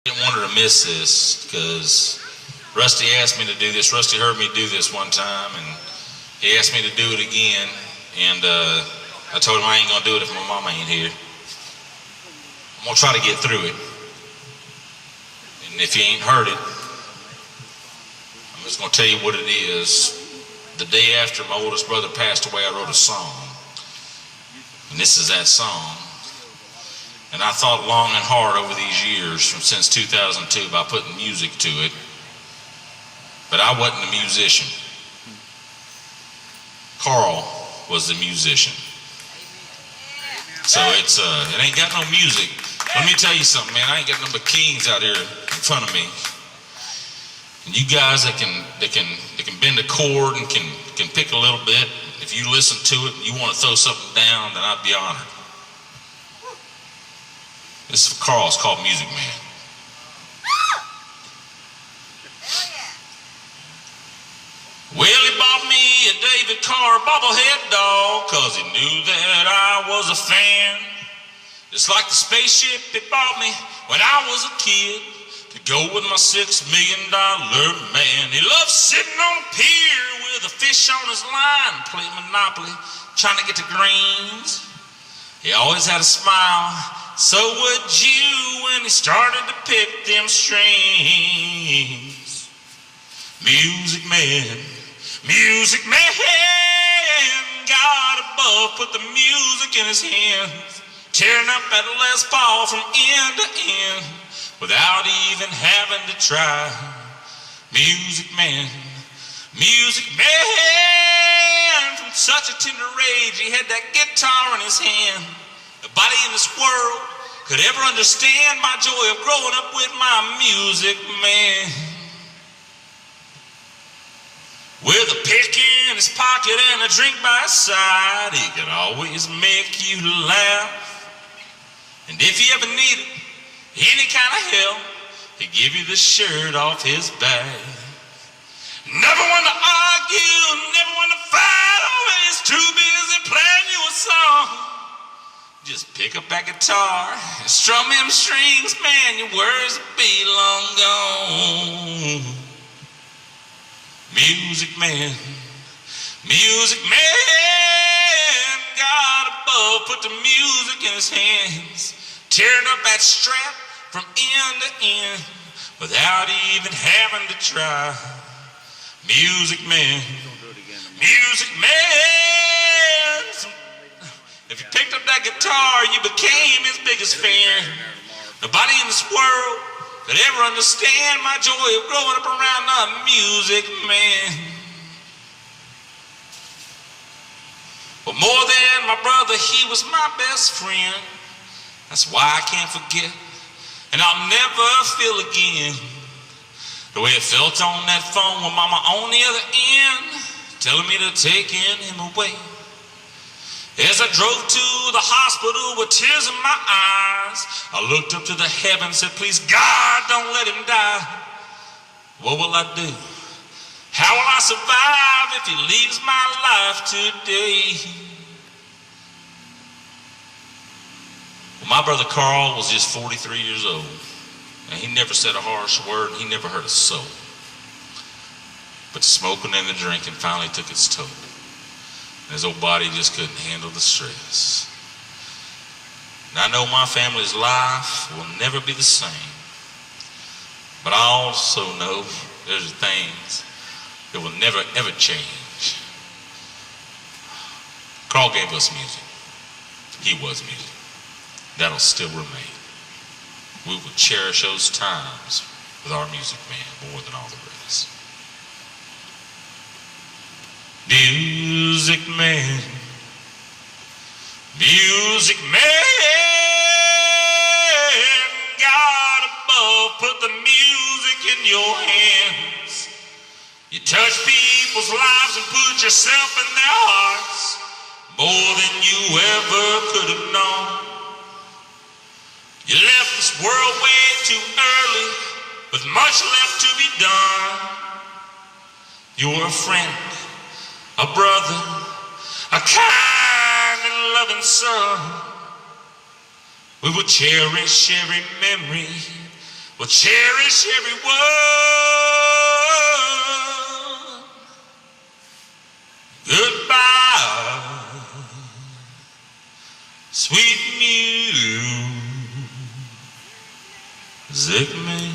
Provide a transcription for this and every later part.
Didn't want her to miss this because Rusty asked me to do this. Rusty heard me do this one time and he asked me to do it again, and I told him I ain't gonna do it if my mama ain't here. I'm gonna try to get through it. And if you ain't heard it, I'm just gonna tell you what it is. The day after my oldest brother passed away, I wrote a song. And this is that song. And I thought long and hard over these years, since 2002, about putting music to it. But I wasn't a musician. Karl was the musician. So it ain't got no music. Let me tell you something, man. I ain't got no but kings out here in front of me. And you guys that can bend a chord and can pick a little bit, if you listen to it and you want to throw something down, then I'd be honored. This is Karl. It's called Music Man. Well, he bought me a David Carr bobblehead dog, cause he knew that I was a fan. Just like the spaceship he bought me when I was a kid, to go with my $6 million man. He loved sitting on a pier with a fish on his line, playing Monopoly, trying to get the greens. He always had a smile, so would you, when he started to pick them strings. Music man, music man, God above put the music in his hands, tearing up that Les Paul from end to end, without even having to try. Music man, from such a tender age, he had that guitar in his hand. Nobody in this world could ever understand my joy of growing up with my music man. With a pick in his pocket and a drink by his side, he could always make you laugh. And if you ever needed any kind of help, he'd give you the shirt off his back. Never one to argue, never one to fight, always too busy playing you a song. Just pick up that guitar and strum them strings, man, your worries will be long gone. Music man, God above put the music in his hands, tearing up that strap from end to end, without even having to try. Music man, if you picked up that guitar, you became his biggest fan. Nobody in this world could ever understand my joy of growing up around a music man. But more than my brother, he was my best friend. That's why I can't forget, and I'll never feel again the way it felt on that phone with mama on the other end, telling me to take him away. As I drove to the hospital with tears in my eyes, I looked up to the heavens and said, please God, don't let him die. What will I do? How will I survive if he leaves my life today? Well, my brother Karl was just 43 years old. And he never said a harsh word, and he never hurt a soul. But the smoking and the drinking finally took its toll. And his old body just couldn't handle the stress. And I know my family's life will never be the same. But I also know there's things that will never, ever change. Karl gave us music. He was music. That'll still remain. We will cherish those times with our music man more than all the rest. Music man, God above put the music in your hands. You touch people's lives and put yourself in their hearts more than you ever could have known. You left this world way too early, with much left to be done. You were a friend, a brother, a kind and loving son. We will cherish every memory will cherish every word. Goodbye, sweet music man.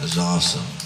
That's awesome.